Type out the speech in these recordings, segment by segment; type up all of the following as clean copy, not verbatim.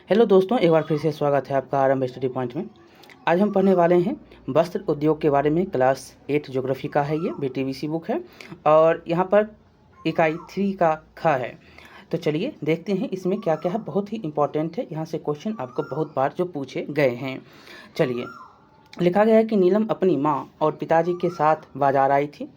Hello दोस्तों, एक बार फिर से स्वागत है आपका आरंभ स्टडी पॉइंट में। आज हम पढ़ने वाले हैं वस्त्र उद्योग के बारे में। क्लास 8 ज्योग्राफी का है, ये बीटीवीसी बुक है और यहाँ पर इकाई 3 का ख है। तो चलिए देखते हैं इसमें क्या क्या है। बहुत ही इंपॉर्टेंट है, यहाँ से क्वेश्चन आपको बहुत बार जो पूछे गए हैं। चलिए, लिखा गया है कि नीलम अपनी माँ और पिताजी के साथ बाजार आई थी।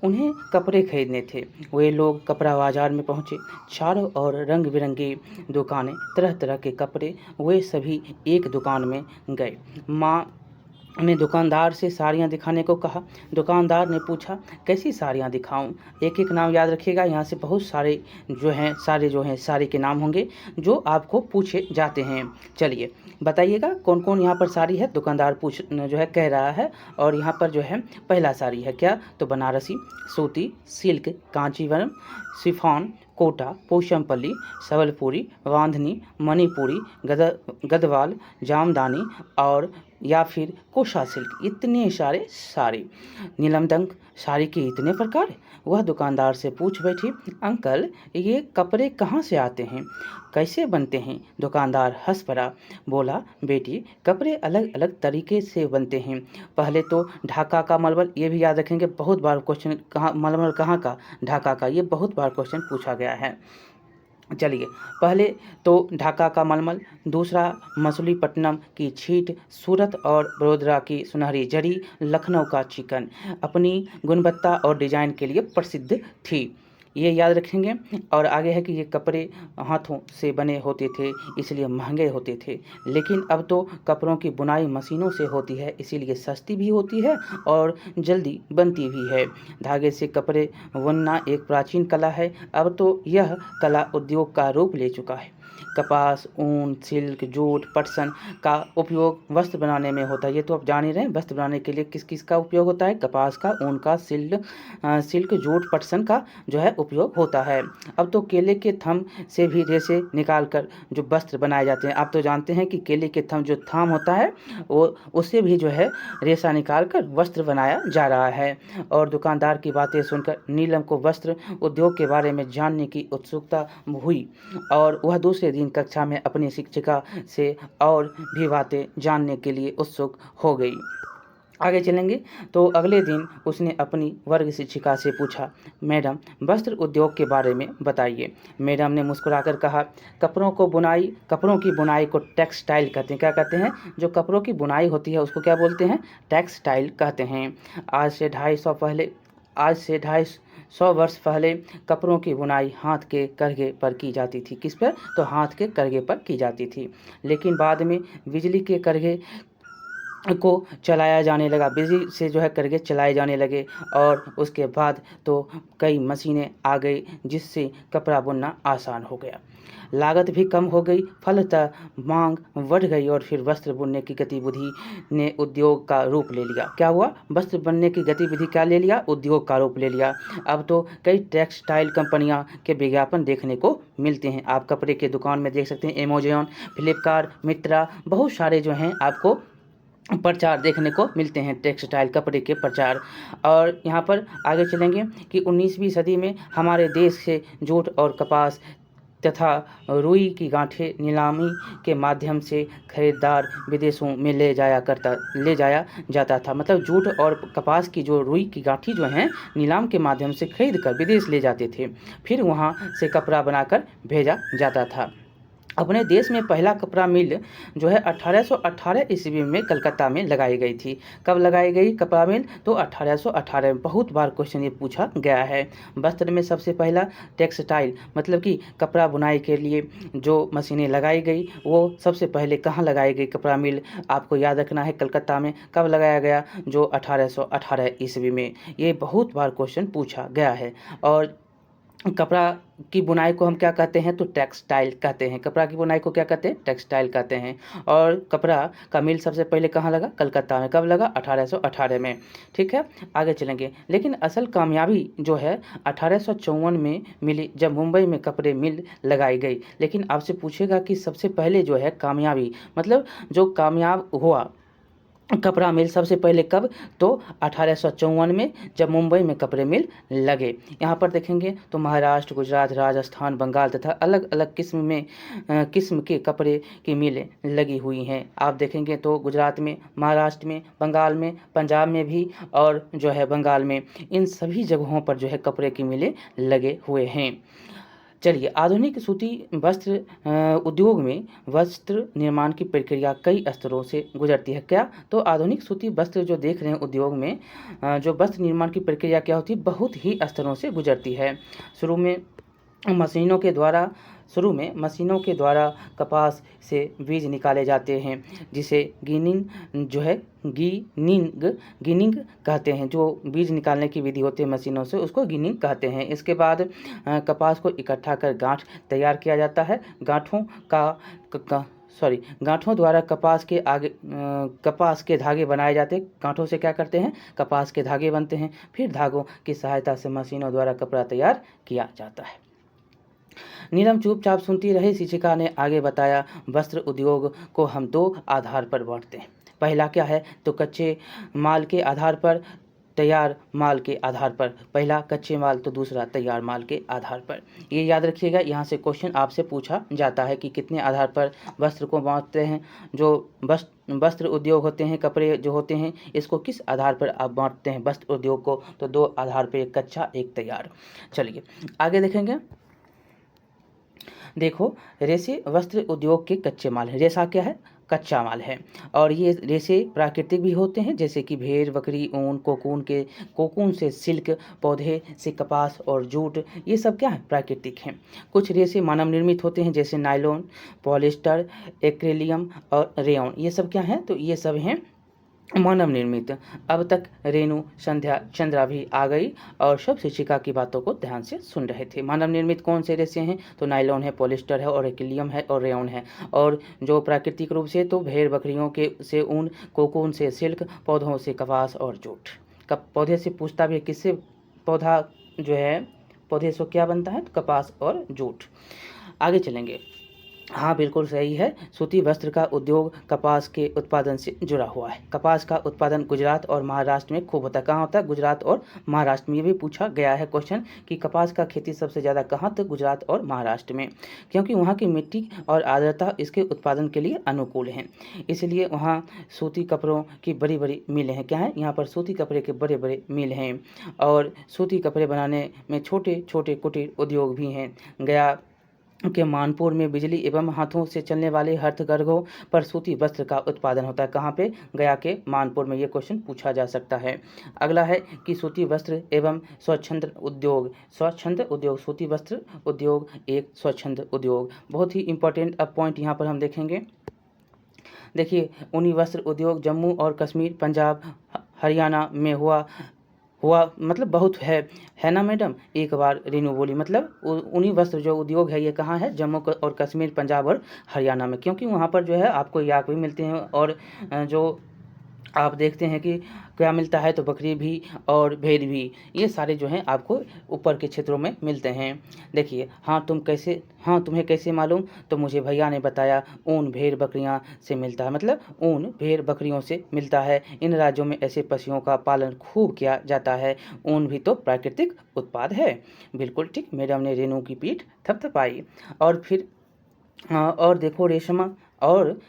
उन्हें कपड़े खरीदने थे। वे लोग कपड़ा बाजार में पहुँचे। चारों ओर रंग बिरंगी दुकानें, तरह तरह के कपड़े। वे सभी एक दुकान में गए। माँ ने दुकानदार से साड़ियाँ दिखाने को कहा। दुकानदार ने पूछा, कैसी साड़ियाँ दिखाऊं? एक एक नाम याद रखिएगा, यहाँ से बहुत सारे जो हैं साड़ी के नाम होंगे जो आपको पूछे जाते हैं। चलिए बताइएगा कौन कौन यहाँ पर साड़ी है। दुकानदार कह रहा है। और यहाँ पर पहला साड़ी है क्या? तो बनारसी, सूती, सिल्क, कांचीवरम, शिफॉन, कोटा, पोशमपल्ली, सबलपुरी, बांधनी, मणिपुरी, गदवाल, जामदानी और या फिर कोशा सिल्क। इतने सारे साड़ी। नीलमदंग साड़ी के इतने प्रकार। वह दुकानदार से पूछ बैठी, अंकल ये कपड़े कहाँ से आते हैं, कैसे बनते हैं? दुकानदार हंस पड़ा, बोला, बेटी कपड़े अलग अलग तरीके से बनते हैं। पहले तो ढाका का मलमल, ये भी याद रखेंगे, बहुत बार क्वेश्चन मलमल कहाँ का? ढाका का। ये बहुत बार क्वेश्चन पूछा गया है। चलिए, पहले तो ढाका का मलमल, दूसरा मछलीपट्टनम की छीट, सूरत और बड़ोदरा की सुनहरी जरी, लखनऊ का चिकन अपनी गुणवत्ता और डिजाइन के लिए प्रसिद्ध थी। ये याद रखेंगे। और आगे है कि ये कपड़े हाथों से बने होते थे, इसलिए महंगे होते थे। लेकिन अब तो कपड़ों की बुनाई मशीनों से होती है, इसीलिए सस्ती भी होती है और जल्दी बनती भी है। धागे से कपड़े बुनना एक प्राचीन कला है। अब तो यह कला उद्योग का रूप ले चुका है। कपास, ऊन, सिल्क, जूट, पटसन का उपयोग वस्त्र बनाने में होता है। ये तो आप जान ही रहे हैं, वस्त्र बनाने के लिए किस किस का उपयोग होता है? कपास का, ऊन का, सिल्क, जूट, पटसन का उपयोग होता है। अब तो केले के थम से भी रेशे निकालकर जो वस्त्र बनाए जाते हैं। आप तो जानते हैं कि केले के थम जो थाम होता है वो उससे भी रेशा निकालकर वस्त्र बनाया जा रहा है। और दुकानदार की बातें सुनकर नीलम को वस्त्र उद्योग के बारे में जानने की उत्सुकता हुई और वह दूसरे दिन कक्षा में अपनी शिक्षिका से और भी बातें जानने के लिए उत्सुक हो गई। आगे चलेंगे तो अगले दिन उसने अपनी वर्ग शिक्षिका से पूछा, मैडम वस्त्र उद्योग के बारे में बताइए। मैडम ने मुस्कुराकर कहा, कपड़ों की बुनाई को टेक्सटाइल कहते हैं। क्या कहते हैं? जो कपड़ों की बुनाई होती है उसको क्या बोलते हैं? टेक्सटाइल कहते हैं। आज से 250 वर्ष पहले कपड़ों की बुनाई हाथ के करघे पर की जाती थी। किस पर? तो हाथ के करघे पर की जाती थी। लेकिन बाद में बिजली के करघे को चलाया जाने लगा। बिजली से करघे चलाए जाने लगे और उसके बाद तो कई मशीनें आ गई जिससे कपड़ा बुनना आसान हो गया। लागत भी कम हो गई, फलतः मांग बढ़ गई और फिर वस्त्र बुनने की गतिविधि ने उद्योग का रूप ले लिया। क्या हुआ? वस्त्र बनने की गतिविधि क्या ले लिया? उद्योग का रूप ले लिया। अब तो कई टेक्सटाइल कंपनियां के विज्ञापन देखने को मिलते हैं। आप कपड़े के दुकान में देख सकते हैं, अमेज़न, फ्लिपकार्ट, मित्रा, बहुत सारे आपको प्रचार देखने को मिलते हैं, टेक्सटाइल कपड़े के प्रचार। और यहाँ पर आगे चलेंगे कि 19वीं सदी में हमारे देश से जूट और कपास तथा रुई की गांठें नीलामी के माध्यम से खरीदार विदेशों में ले जाया जाता था। मतलब जूट और कपास की जो रुई की गांठी हैं नीलाम के माध्यम से खरीद कर विदेश ले जाते थे, फिर वहाँ से कपड़ा बनाकर भेजा जाता था। अपने देश में पहला कपड़ा मिल 1818 ईस्वी में कलकत्ता में लगाई गई थी। कब लगाई गई कपड़ा मिल? तो 1818 में। बहुत बार क्वेश्चन ये पूछा गया है। वस्त्र में सबसे पहला टेक्सटाइल मतलब कि कपड़ा बुनाई के लिए जो मशीनें लगाई गई वो सबसे पहले कहाँ लगाई गई? कपड़ा मिल आपको याद रखना है, कलकत्ता में। कब लगाया गया? जो 1818 ईस्वी में। ये बहुत बार क्वेश्चन पूछा गया है। और कपड़ा की बुनाई को हम क्या कहते हैं? तो टेक्सटाइल कहते हैं। कपड़ा की बुनाई को क्या कहते हैं? टेक्सटाइल कहते हैं। और कपड़ा का मिल सबसे पहले कहाँ लगा? कलकत्ता में। कब लगा? 1818 में। ठीक है, आगे चलेंगे। लेकिन असल कामयाबी 1854 में मिली, जब मुंबई में कपड़े मिल लगाई गई। लेकिन आपसे पूछेगा कि सबसे पहले कामयाबी मतलब जो कामयाब हुआ कपड़ा मिल सबसे पहले कब, तो 1854 में, जब मुंबई में कपड़े मिल लगे। यहाँ पर देखेंगे तो महाराष्ट्र, गुजरात, राजस्थान, बंगाल तथा अलग अलग किस्म के कपड़े की मिलें लगी हुई हैं। आप देखेंगे तो गुजरात में, महाराष्ट्र में, बंगाल में, पंजाब में भी, और जो है बंगाल में, इन सभी जगहों पर जो है कपड़े की मिलें लगे हुए हैं। चलिए, आधुनिक सूती वस्त्र उद्योग में वस्त्र निर्माण की प्रक्रिया कई स्तरों से गुजरती है। क्या, तो आधुनिक सूती वस्त्र जो देख रहे हैं उद्योग में, जो वस्त्र निर्माण की प्रक्रिया क्या होती है, बहुत ही स्तरों से गुजरती है। शुरू में मशीनों के द्वारा कपास से बीज निकाले जाते हैं, जिसे गिनिंग कहते हैं। जो बीज निकालने की विधि होती है मशीनों से, उसको गिनिंग कहते हैं। इसके बाद कपास को इकट्ठा कर गांठ तैयार किया जाता है। गांठों द्वारा कपास के धागे बनाए जाते हैं। गांठों से क्या करते हैं, कपास के धागे बनते हैं। फिर धागों की सहायता से मशीनों द्वारा कपड़ा तैयार किया जाता है। नीलम चुपचाप सुनती रही। शिक्षिका ने आगे बताया, वस्त्र उद्योग को हम 2 आधार पर बांटते हैं। पहला क्या है, तो कच्चे माल के आधार पर, तैयार माल के आधार पर। पहला कच्चे माल तो दूसरा तैयार माल के आधार पर। ये याद रखिएगा, यहाँ से क्वेश्चन आपसे पूछा जाता है कि कितने आधार पर वस्त्र को बांटते हैं। जो वस्त्र उद्योग होते हैं, कपड़े जो होते हैं, इसको किस आधार पर आप बांटते हैं वस्त्र उद्योग को, तो 2 आधार पर, एक कच्चा एक तैयार। चलिए आगे देखेंगे। देखो, रेशे वस्त्र उद्योग के कच्चे माल हैं। रेशा क्या है, कच्चा माल है। और ये रेशे प्राकृतिक भी होते हैं, जैसे कि भेड़, बकरी, ऊन, कोकून से सिल्क, पौधे से कपास और जूट, ये सब क्या है, प्राकृतिक हैं। कुछ रेशे मानव निर्मित होते हैं, जैसे नायलॉन, पॉलिस्टर, एक्रेलियम और रेयॉन, ये सब क्या हैं, तो ये सब हैं मानव निर्मित। अब तक रेणु, संध्या, चंद्रा भी आ गई और सब शिक्षिका की बातों को ध्यान से सुन रहे थे। मानव निर्मित कौन से रेशे हैं, तो नायलॉन है, पॉलिस्टर है और एक्रिलियम है और रेयॉन है। और जो प्राकृतिक रूप से, तो भेड़ बकरियों के से ऊन, कोकून से सिल्क, पौधों से कपास और जूट। पौधे से पूछता भी है, किससे पौधा जो है, पौधे से क्या बनता है, तो कपास और जूट। आगे चलेंगे। हाँ, बिल्कुल सही है। सूती वस्त्र का उद्योग कपास के उत्पादन से जुड़ा हुआ है। कपास का उत्पादन गुजरात और महाराष्ट्र में खूब होता है। कहाँ होता है, गुजरात और महाराष्ट्र में। ये भी पूछा गया है क्वेश्चन कि कपास का खेती सबसे ज़्यादा कहाँ, तो गुजरात और महाराष्ट्र में, क्योंकि वहाँ की मिट्टी और आर्द्रता इसके उत्पादन के लिए अनुकूल हैं। इसलिए वहाँ सूती कपड़ों की बड़ी बड़ी मिलें हैं। क्या है, यहाँ पर सूती कपड़े के बड़े बड़े मिल हैं। और सूती कपड़े बनाने में छोटे छोटे कुटीर उद्योग भी हैं। गया के मानपुर में बिजली एवं हाथों से चलने वाले हथकरघों पर सूती वस्त्र का उत्पादन होता है। कहाँ पे, गया के मानपुर में। ये क्वेश्चन पूछा जा सकता है। अगला है कि सूती वस्त्र एवं स्वच्छंद उद्योग। सूती वस्त्र उद्योग एक स्वच्छंद उद्योग, बहुत ही इंपॉर्टेंट अब पॉइंट यहाँ पर हम देखेंगे। देखिए, ऊनी वस्त्र उद्योग जम्मू और कश्मीर, पंजाब, हरियाणा में हुआ मतलब बहुत है ना मैडम। एक बार रेनू बोली, मतलब ऊनी वस्त्र जो उद्योग है ये कहाँ है, जम्मू और कश्मीर, पंजाब और हरियाणा में, क्योंकि वहाँ पर जो है आपको याक भी मिलते हैं। और जो आप देखते हैं कि क्या मिलता है, तो बकरी भी और भेड़ भी, ये सारे जो हैं आपको ऊपर के क्षेत्रों में मिलते हैं। देखिए, तुम्हें कैसे मालूम, तो मुझे भैया ने बताया, ऊन भेड़ बकरियां से मिलता है, मतलब ऊन भेड़ बकरियों से मिलता है। इन राज्यों में ऐसे पशुओं का पालन खूब किया जाता है। ऊन भी तो प्राकृतिक उत्पाद है। बिल्कुल ठीक, मैडम ने रेणु की पीठ थपथपाई। और फिर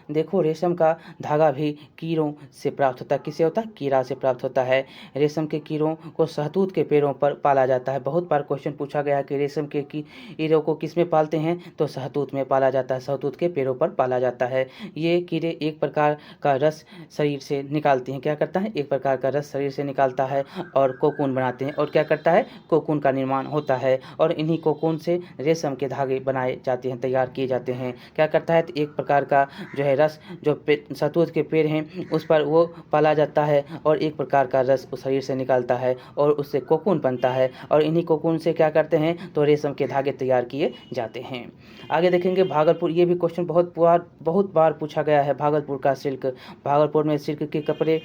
देखो रेशम का धागा भी कीड़ों से प्राप्त होता है। किससे होता है, कीड़ा से प्राप्त होता है। रेशम के कीड़ों को शहतूत के पेड़ों पर पाला जाता है। बहुत बार क्वेश्चन पूछा गया कि रेशम के कीड़ों को किस में पालते हैं, तो शहतूत में पाला जाता है, शहतूत के पेड़ों पर पाला जाता है। ये कीड़े एक प्रकार का रस शरीर से निकालते हैं। क्या करता है, एक प्रकार का रस शरीर से निकालता है और कोकून बनाते हैं। और क्या करता है, कोकून का निर्माण होता है। और इन्हीं कोकून से रेशम के धागे बनाए जाते हैं, तैयार किए जाते हैं। क्या करता है, तो एक प्रकार का जो है रस, जो शहतूत के पेड़ हैं उस पर वो पाला जाता है और एक प्रकार का रस उस शरीर से निकालता है और उससे कोकून बनता है। और इन्हीं कोकून से क्या करते हैं, तो रेशम के धागे तैयार किए जाते हैं। आगे देखेंगे भागलपुर। ये भी क्वेश्चन बहुत बार पूछा गया है। भागलपुर का सिल्क। भागलपुर में सिल्क के कपड़े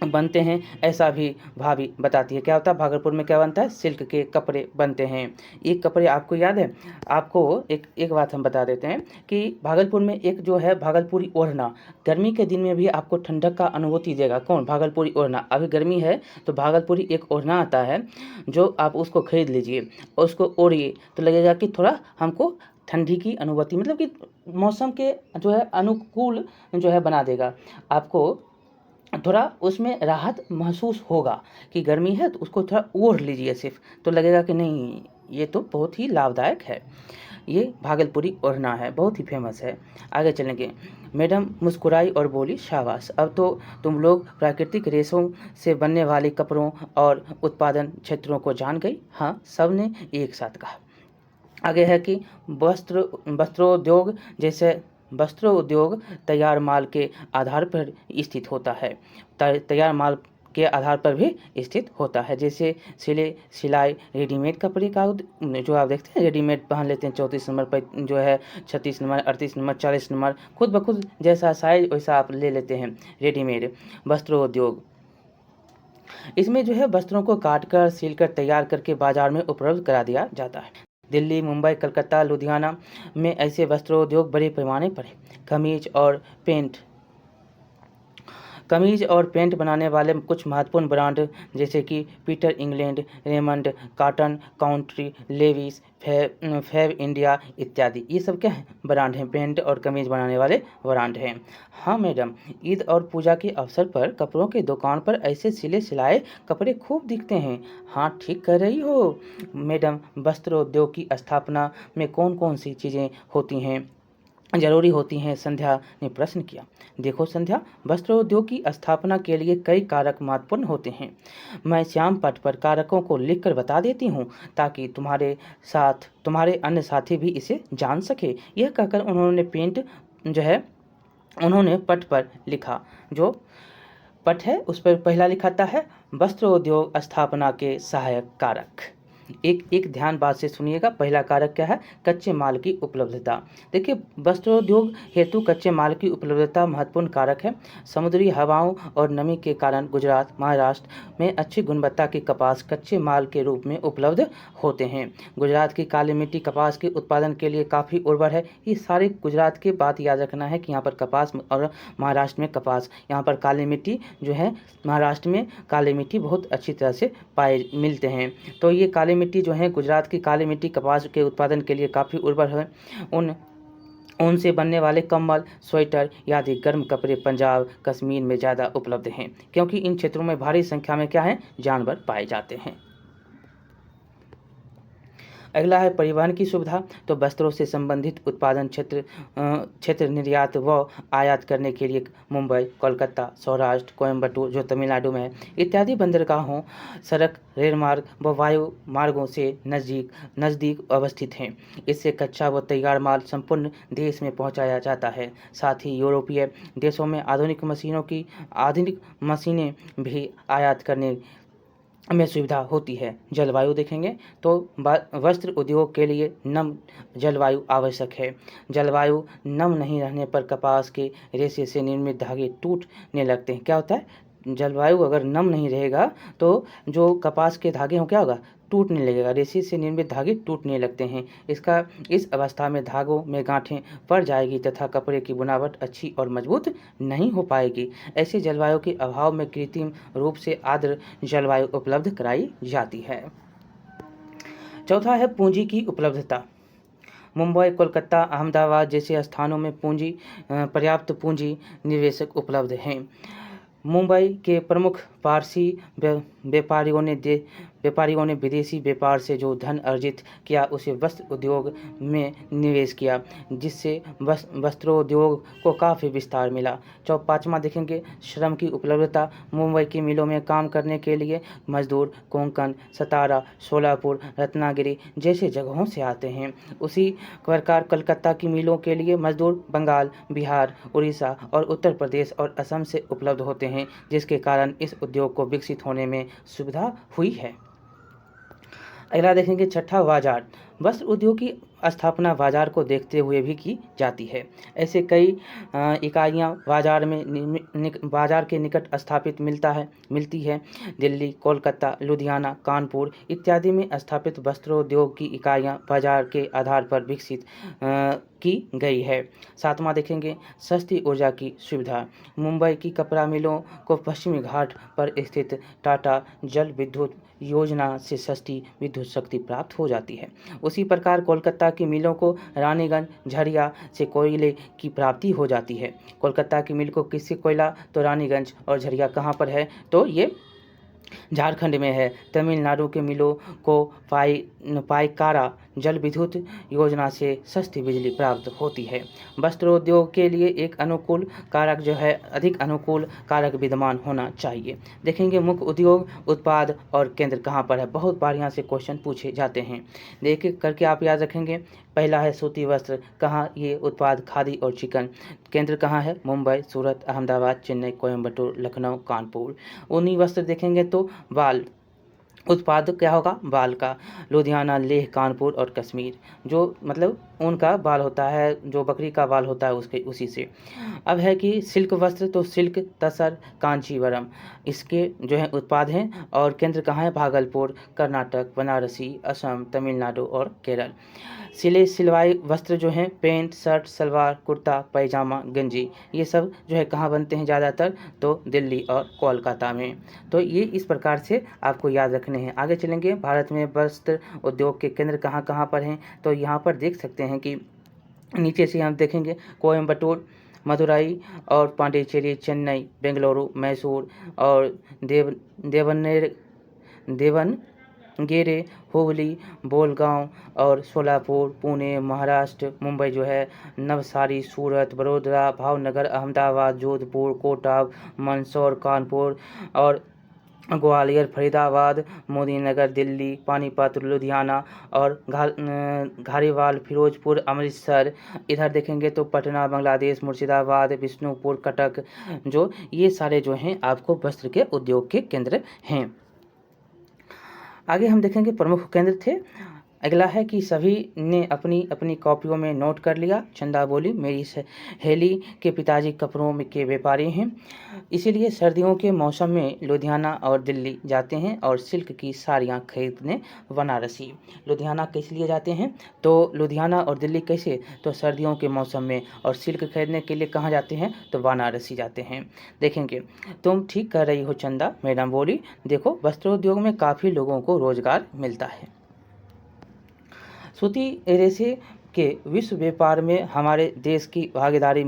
बनते हैं, ऐसा भी भाभी बताती है। क्या होता है भागलपुर में, क्या बनता है, सिल्क के कपड़े बनते हैं। ये कपड़े आपको याद है, आपको एक बात हम बता देते हैं कि भागलपुर में एक जो है भागलपुरी ओढ़ना, गर्मी के दिन में भी आपको ठंडक का अनुभूति देगा। कौन? भागलपुरी ओढ़ना। अभी गर्मी है तो भागलपुरी एक ओढ़ना आता है, जो आप उसको खरीद लीजिए और उसको ओढ़िए तो लगेगा कि थोड़ा हमको ठंडी की अनुभूति, मतलब कि मौसम के जो है अनुकूल जो है बना देगा। आपको थोड़ा उसमें राहत महसूस होगा कि गर्मी है तो उसको थोड़ा ओढ़ लीजिए सिर्फ, तो लगेगा कि नहीं ये तो बहुत ही लाभदायक है। ये भागलपुरी ओढ़ना है, बहुत ही फेमस है। आगे चलेंगे। मैडम मुस्कुराई और बोली, शाबाश, अब तो तुम लोग प्राकृतिक रेशों से बनने वाले कपड़ों और उत्पादन क्षेत्रों को जान गई। हाँ, सब ने एक साथ कहा। आगे है कि वस्त्रोद्योग जैसे वस्त्रोद्योग तैयार माल के आधार पर स्थित होता है। तैयार माल के आधार पर भी स्थित होता है, जैसे सिलाई रेडीमेड कपड़े का जो आप देखते हैं रेडीमेड पहन लेते हैं, 34 नंबर पर जो है 36 नंबर 38 नंबर 40 नंबर, खुद ब खुद जैसा साइज वैसा आप ले लेते हैं रेडीमेड। वस्त्रोद्योग, इसमें जो है वस्त्रों को काटकर सिलकर तैयार करके बाजार में उपलब्ध करा दिया जाता है। दिल्ली, मुंबई, कलकत्ता, लुधियाना में ऐसे वस्त्रोद्योग बड़े पैमाने पर हैं। कमीज और पेंट बनाने वाले कुछ महत्वपूर्ण ब्रांड जैसे कि Peter England, Raymond, Cotton Country, Levi's, Fabindia इत्यादि, ये सब क्या हैं? ब्रांड हैं, पेंट और कमीज बनाने वाले ब्रांड हैं। हाँ मैडम, ईद और पूजा के अवसर पर कपड़ों की दुकान पर ऐसे सिले सिलाए कपड़े खूब दिखते हैं। हाँ, ठीक कर रही हो मैडम। वस्त्रोद्योग की स्थापना में कौन कौन सी चीज़ें होती हैं, जरूरी होती हैं? संध्या ने प्रश्न किया। देखो संध्या, वस्त्रोद्योग की स्थापना के लिए कई कारक महत्वपूर्ण होते हैं। मैं श्याम पट पर कारकों को लिखकर बता देती हूँ ताकि तुम्हारे अन्य साथी भी इसे जान सके। यह कहकर उन्होंने पट पर लिखा। जो पट है उस पर पहला लिखाता है वस्त्रोद्योग स्थापना के सहायक कारक। एक ध्यान बात से सुनिएगा। पहला कारक क्या है? कच्चे माल की उपलब्धता। देखिए, वस्त्रोद्योग हेतु कच्चे माल की उपलब्धता महत्वपूर्ण कारक है। समुद्री हवाओं और नमी के कारण गुजरात, महाराष्ट्र में अच्छी गुणवत्ता के कपास कच्चे माल के रूप में उपलब्ध होते हैं। गुजरात की काली मिट्टी कपास के उत्पादन के लिए काफ़ी उर्वर है। ये सारे गुजरात की बात याद रखना है कि यहाँ पर कपास और महाराष्ट्र में कपास, यहाँ पर काली मिट्टी जो है महाराष्ट्र में काली मिट्टी बहुत अच्छी तरह से मिलते हैं। तो ये काली मिट्टी जो है गुजरात की काली मिट्टी कपास के उत्पादन के लिए काफ़ी उर्वर है। ऊन से बनने वाले कंबल, स्वेटर आदि गर्म कपड़े पंजाब, कश्मीर में ज़्यादा उपलब्ध हैं, क्योंकि इन क्षेत्रों में भारी संख्या में क्या है? जानवर पाए जाते हैं। अगला है परिवहन की सुविधा। तो वस्त्रों से संबंधित उत्पादन क्षेत्र निर्यात व आयात करने के लिए मुंबई, कोलकाता, सौराष्ट्र, कोयम्बटूर जो तमिलनाडु में है इत्यादि बंदरगाहों, सड़क, रेल मार्ग व वायु मार्गों से नज़दीक अवस्थित हैं। इससे कच्चा व तैयार माल संपूर्ण देश में पहुंचाया जाता है। साथ ही यूरोपीय देशों में आधुनिक मशीनें भी आयात करने में सुविधा होती है। जलवायु देखेंगे तो वस्त्र उद्योग के लिए नम जलवायु आवश्यक है। जलवायु नम नहीं रहने पर कपास के रेशे से निर्मित धागे टूटने लगते हैं। क्या होता है? जलवायु अगर नम नहीं रहेगा तो जो कपास के धागे हों क्या होगा? टूटने लगेगा, रेशे से निर्मित धागे टूटने लगते हैं। इस अवस्था में धागों में गांठें पड़ जाएगी तथा कपड़े की बुनावट अच्छी और मजबूत नहीं हो पाएगी। ऐसे जलवायु के अभाव में कृत्रिम रूप से आर्द्र जलवायु उपलब्ध कराई जाती है। चौथा है पूंजी की उपलब्धता। मुंबई, कोलकाता, अहमदाबाद जैसे स्थानों में पर्याप्त पूंजी निवेशक उपलब्ध हैं। मुंबई के प्रमुख पारसी व्यापारियों ने विदेशी व्यापार से जो धन अर्जित किया उसे वस्त्र उद्योग में निवेश किया, जिससे वस्त्रोद्योग को काफ़ी विस्तार मिला। पाँचवा देखेंगे श्रम की उपलब्धता। मुंबई की मिलों में काम करने के लिए मजदूर कोंकण, सतारा, सोलापुर, रत्नागिरी जैसे जगहों से आते हैं। उसी प्रकार कलकत्ता की मिलों के लिए मजदूर बंगाल, बिहार, उड़ीसा और उत्तर प्रदेश और असम से उपलब्ध होते हैं, जिसके कारण इस उद्योग को विकसित होने में सुविधा हुई है। अगला देखेंगे छठा, बाजार। वस्त्र उद्योग की स्थापना बाजार को देखते हुए भी की जाती है। ऐसे कई इकाइयाँ बाजार के निकट स्थापित मिलती है। दिल्ली, कोलकाता, लुधियाना, कानपुर इत्यादि में स्थापित वस्त्रोद्योग की इकाइयाँ बाजार के आधार पर विकसित की गई है। सातवां देखेंगे, सस्ती ऊर्जा की सुविधा। मुंबई की कपड़ा मिलों को पश्चिमी घाट पर स्थित टाटा जल विद्युत योजना से सस्ती विद्युत शक्ति प्राप्त हो जाती है। उसी प्रकार कोलकाता की मिलों को रानीगंज, झरिया से कोयले की प्राप्ति हो जाती है। कोलकाता की मिल को किससे कोयला, तो रानीगंज, और झरिया कहाँ पर है, तो ये झारखंड में है। तमिलनाडु के मिलों को पाइकारा जल विद्युत योजना से सस्ती बिजली प्राप्त होती है। वस्त्रोद्योग के लिए एक अनुकूल कारक जो है, अधिक अनुकूल कारक विद्यमान होना चाहिए। देखेंगे मुख्य उद्योग, उत्पाद और केंद्र कहाँ पर है। बहुत बार यहाँ से क्वेश्चन पूछे जाते हैं, देख करके आप याद रखेंगे। पहला है सूती वस्त्र, कहाँ ये उत्पाद, खादी और चिकन। केंद्र कहाँ है, मुंबई, सूरत, अहमदाबाद, चेन्नई, कोयम्बटूर, लखनऊ, कानपुर। ऊनी वस्त्र देखेंगे तो बाल उत्पाद क्या होगा, बाल का, लुधियाना, लेह, कानपुर और कश्मीर। जो मतलब ऊन का बाल होता है, जो बकरी का बाल होता है उसके उसी से। अब है कि सिल्क वस्त्र, तो सिल्क, तसर, कांचीवरम इसके जो है उत्पाद हैं। और केंद्र कहाँ है, भागलपुर, कर्नाटक, बनारसी, असम, तमिलनाडु और केरल। सिलवाई वस्त्र जो हैं, पैंट, शर्ट, सलवार, कुर्ता, पैजामा, गंजी, ये सब जो है कहाँ बनते हैं ज़्यादातर, तो दिल्ली और कोलकाता में। तो ये इस प्रकार से आपको याद रखने हैं। आगे चलेंगे, भारत में वस्त्र उद्योग के केंद्र कहाँ कहाँ पर हैं, तो यहाँ पर देख सकते हैं कि नीचे से हम देखेंगे कोयम्बटूर, मदुरई और पांडिचेरी, चेन्नई, बेंगलुरु, मैसूर और देवनगेरे, हुबली, बोलगांव और सोलापुर, पुणे, महाराष्ट्र, मुंबई जो है, नवसारी, सूरत, बड़ोदरा, भावनगर, अहमदाबाद, जोधपुर, कोटा, मंदसौर, कानपुर और ग्वालियर, फरीदाबाद, मोदीनगर, दिल्ली, पानीपत, लुधियाना और घारीवाल, फिरोजपुर, अमृतसर। इधर देखेंगे तो पटना, बांग्लादेश, मुर्शिदाबाद, बिष्णुपुर, कटक, जो ये सारे जो हैं आपको वस्त्र के उद्योग के केंद्र हैं। आगे हम देखेंगे प्रमुख केंद्र थे। अगला है कि सभी ने अपनी अपनी कॉपियों में नोट कर लिया। चंदा बोली, मेरी सहेली के पिताजी कपड़ों के व्यापारी हैं, इसीलिए सर्दियों के मौसम में लुधियाना और दिल्ली जाते हैं और सिल्क की साड़ियाँ खरीदने बनारसी। लुधियाना किस लिए जाते हैं, तो लुधियाना और दिल्ली कैसे, तो सर्दियों के मौसम में, और सिल्क खरीदने के लिए कहाँ जाते हैं, तो बनारसी जाते हैं। देखेंगे, तुम ठीक कर रही हो चंदा, मैडम बोली, देखो वस्त्रोद्योग में काफ़ी लोगों को रोजगार मिलता है। सूती रेशे के विश्व व्यापार में हमारे देश की भागीदारी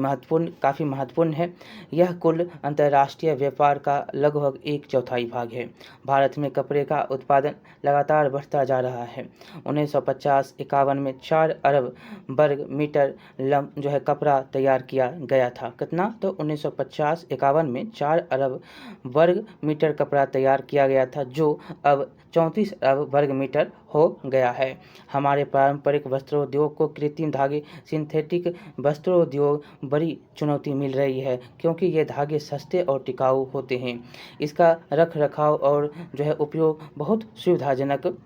काफ़ी महत्वपूर्ण है। यह कुल अंतर्राष्ट्रीय व्यापार का लगभग 1/4 भाग है। भारत में कपड़े का उत्पादन लगातार बढ़ता जा रहा है। 1950-51 में 4 अरब वर्ग मीटर जो है कपड़ा तैयार किया गया था। कितना, तो 1950-51 में 4 अरब वर्ग मीटर कपड़ा तैयार किया गया था, जो अब 34 अरब वर्ग मीटर हो गया है। हमारे पारंपरिक वस्त्रोद्योग को कृत्रिम धागे, सिंथेटिक वस्त्रोद्योग बड़ी चुनौती मिल रही है, क्योंकि ये धागे सस्ते और टिकाऊ होते हैं। इसका रख रखाव और जो है उपयोग बहुत सुविधाजनक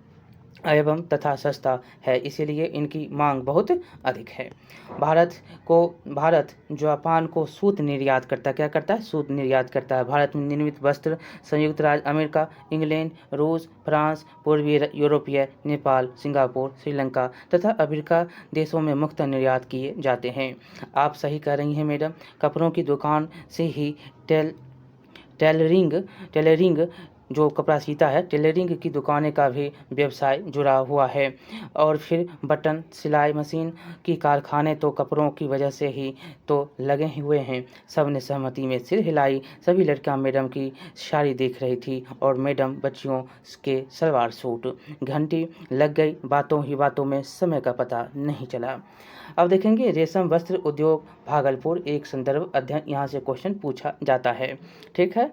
एवं तथा सस्ता है, इसीलिए इनकी मांग बहुत अधिक है। भारत जापान को सूत निर्यात करता है। क्या करता है, सूत निर्यात करता है। भारत में निर्मित वस्त्र संयुक्त राज्य अमेरिका, इंग्लैंड, रूस, फ्रांस, पूर्वी यूरोपीय, नेपाल, सिंगापुर, श्रीलंका तथा अफ्रीका देशों में मुफ्त निर्यात किए जाते हैं। आप सही कह रही हैं मैडम, कपड़ों की दुकान से ही टेलरिंग जो कपड़ा सीता है, टेलरिंग की दुकानें का भी व्यवसाय जुड़ा हुआ है। और फिर बटन सिलाई मशीन की कारखाने तो कपड़ों की वजह से ही तो लगे हुए हैं। सब ने सहमति में सिर हिलाई। सभी लड़कियां मैडम की साड़ी देख रही थी और मैडम बच्चियों के सलवार सूट। घंटी लग गई, बातों ही बातों में समय का पता नहीं चला। अब देखेंगे रेशम वस्त्र उद्योग भागलपुर, एक संदर्भ अध्ययन, यहाँ से क्वेश्चन पूछा जाता है। ठीक है,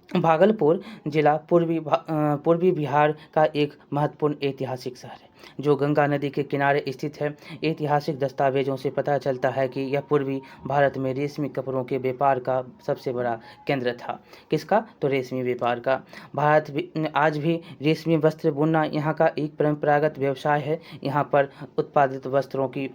भागलपुर जिला पूर्वी बिहार का एक महत्वपूर्ण ऐतिहासिक शहर है। जो गंगा नदी के किनारे स्थित है। ऐतिहासिक दस्तावेजों से पता चलता है कि यह पूर्वी भारत में रेशमी कपड़ों के व्यापार का सबसे बड़ा केंद्र था। किसका? तो रेशमी व्यापार का। आज भी रेशमी वस्त्र बुनना यहाँ का एक परंपरागत व्यवसाय है। यहाँ पर उत्पादित वस्त्रों की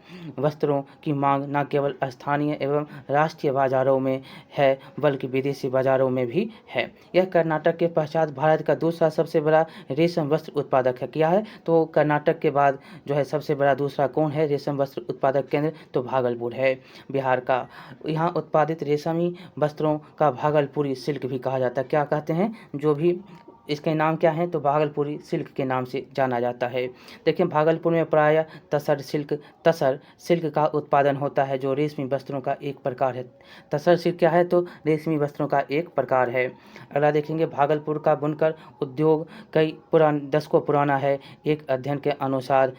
मांग न केवल स्थानीय एवं राष्ट्रीय बाजारों में है बल्कि विदेशी बाजारों में भी है। यह कर्नाटक के पश्चात भारत का दूसरा सबसे बड़ा रेशम वस्त्र उत्पादक है। क्या है? तो कर्नाटक के बाद जो है सबसे बड़ा दूसरा कौन है रेशम वस्त्र उत्पादक केंद्र? तो भागलपुर है बिहार का। यहाँ उत्पादित रेशमी वस्त्रों का भागलपुरी सिल्क भी कहा जाता है। क्या कहते हैं? जो भी इसके नाम क्या हैं? तो भागलपुरी सिल्क के नाम से जाना जाता है। देखिए भागलपुर में प्रायः तसर सिल्क का उत्पादन होता है जो रेशमी वस्त्रों का एक प्रकार है। तसर सिल्क क्या है? तो रेशमी वस्त्रों का एक प्रकार है। अगला देखेंगे, भागलपुर का बुनकर उद्योग कई दशकों पुराना है। एक अध्ययन के अनुसार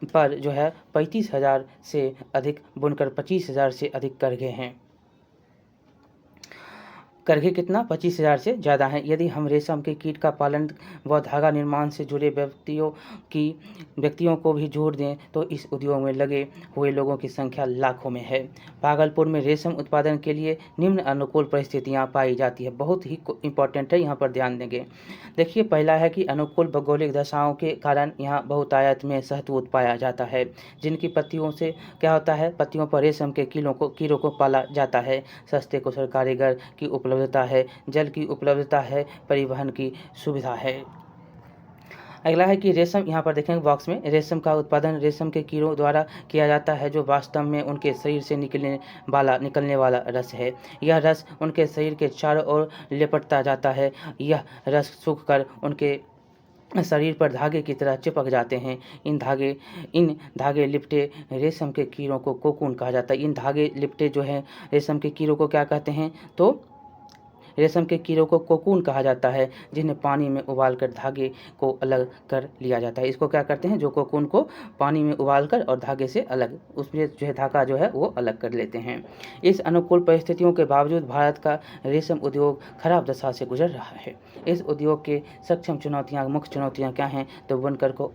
पर जो है 35,000 से अधिक बुनकर 25,000 से अधिक करघे हैं। करघे कितना? 25,000 से ज़्यादा हैं। यदि हम रेशम के कीट का पालन व धागा निर्माण से जुड़े व्यक्तियों को भी जोड़ दें तो इस उद्योग में लगे हुए लोगों की संख्या लाखों में है। भागलपुर में रेशम उत्पादन के लिए निम्न अनुकूल परिस्थितियां पाई जाती है। बहुत ही इंपॉर्टेंट है, यहाँ पर ध्यान देंगे। देखिए पहला है कि अनुकूल भौगोलिक दशाओं के कारण यहाँ बहुतायत में शहतूत पाया जाता है, जिनकी पत्तियों से क्या होता है? पत्तियों पर रेशम के कीड़ों को पाला जाता है। सस्ते कुशल कारीगर की उपलब्धता है, जल की उपलब्धता है, परिवहन की सुविधा है। अगला है कि रेशम, यहाँ पर देखेंगे बॉक्स में, रेशम का उत्पादन रेशम के कीड़ों द्वारा किया जाता है जो वास्तव में उनके शरीर से निकलने वाला रस है। यह रस उनके शरीर के चारों ओर लिपटता जाता है। यह रस सूख कर उनके शरीर पर धागे की तरह चिपक जाते हैं। इन धागे लिपटे रेशम के कीड़ों को कोकून कहा जाता है। इन धागे लिपटे जो है रेशम के कीड़ों को क्या कहते हैं? तो रेशम के कीड़ों को कोकून कहा जाता है, जिन्हें पानी में उबालकर धागे को अलग कर लिया जाता है। इसको क्या करते हैं? जो कोकून को पानी में उबालकर और धागे से अलग, उसमें जो है धागा जो है वो अलग कर लेते हैं। इस अनुकूल परिस्थितियों के बावजूद भारत का रेशम उद्योग खराब दशा से गुजर रहा है। इस उद्योग के मुख्य चुनौतियाँ क्या हैं? तो बुनकर को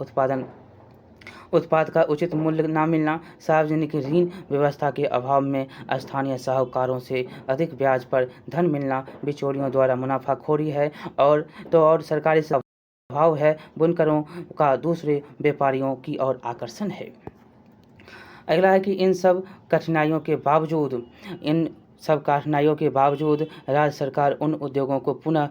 उत्पाद का उचित मूल्य न मिलना, सार्वजनिक ऋण व्यवस्था के अभाव में स्थानीय साहूकारों से अधिक ब्याज पर धन मिलना, बिचौलियों द्वारा मुनाफाखोरी है और सरकारी अभाव है। बुनकरों का दूसरे व्यापारियों की ओर आकर्षण है। अगला है कि इन सब कठिनाइयों के बावजूद राज्य सरकार उन उद्योगों को पुनः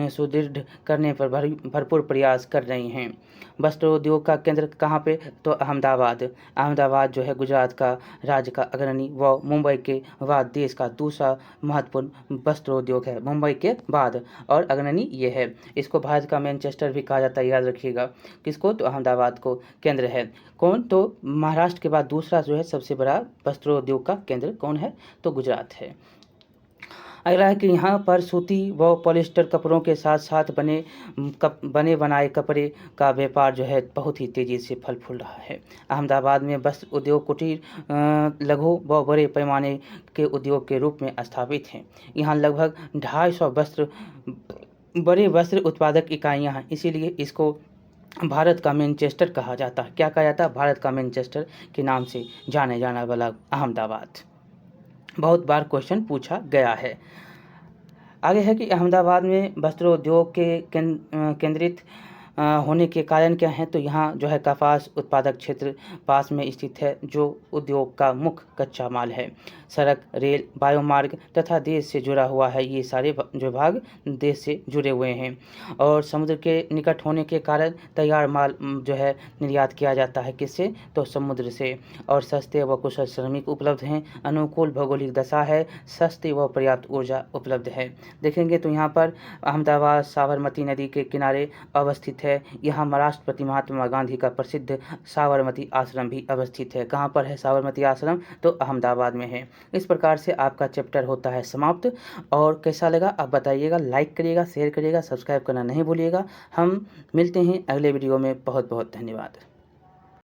सुदृढ़ करने पर भरपूर प्रयास कर रही हैं। वस्त्रोद्योग का केंद्र कहाँ पे? तो अहमदाबाद जो है गुजरात का राज्य का अग्रणी व मुंबई के बाद देश का दूसरा महत्वपूर्ण वस्त्रोद्योग है। मुंबई के बाद और अग्रणी ये है। इसको भारत का मैनचेस्टर भी कहा जाता है, याद रखिएगा। किसको? तो अहमदाबाद को केंद्र है। कौन? तो महाराष्ट्र के बाद दूसरा जो है सबसे बड़ा वस्त्रोद्योग का केंद्र कौन है? तो गुजरात है। अगला है कि यहाँ पर सूती व पॉलिस्टर कपड़ों के साथ साथ बने बनाए कपड़े का व्यापार जो है बहुत ही तेज़ी से फल फूल रहा है। अहमदाबाद में वस्त्र उद्योग कुटीर, लघु व बड़े पैमाने के उद्योग के रूप में स्थापित हैं। यहाँ लगभग 250 बड़े वस्त्र उत्पादक इकाइयाँ हैं, इसीलिए इसको भारत का मैनचेस्टर कहा जाता है। क्या कहा जाता है? भारत का मैनचेस्टर के नाम से जाने जाना वाला अहमदाबाद। बहुत बार क्वेश्चन पूछा गया है। आगे है कि अहमदाबाद में वस्त्रोद्योग के केंद्रित होने के कारण क्या है? तो यहाँ जो है कपास उत्पादक क्षेत्र पास में स्थित है, जो उद्योग का मुख्य कच्चा माल है। सड़क, रेल, वायुमार्ग तथा देश से जुड़ा हुआ है। ये सारे जो भाग देश से जुड़े हुए हैं और समुद्र के निकट होने के कारण तैयार माल जो है निर्यात किया जाता है। किससे? तो समुद्र से। और सस्ते व कुशल श्रमिक उपलब्ध हैं। अनुकूल भौगोलिक दशा है। सस्ती व पर्याप्त ऊर्जा उपलब्ध है। देखेंगे तो यहाँ पर अहमदाबाद साबरमती नदी के किनारे अवस्थित है। यहाँ राष्ट्रपति महात्मा गांधी का प्रसिद्ध साबरमती आश्रम भी अवस्थित है। कहाँ पर है साबरमती आश्रम? तो अहमदाबाद में है। इस प्रकार से आपका चैप्टर होता है समाप्त। और कैसा लगा आप बताइएगा, लाइक करिएगा, शेयर करिएगा, सब्सक्राइब करना नहीं भूलिएगा। हम मिलते हैं अगले वीडियो में। बहुत बहुत धन्यवाद।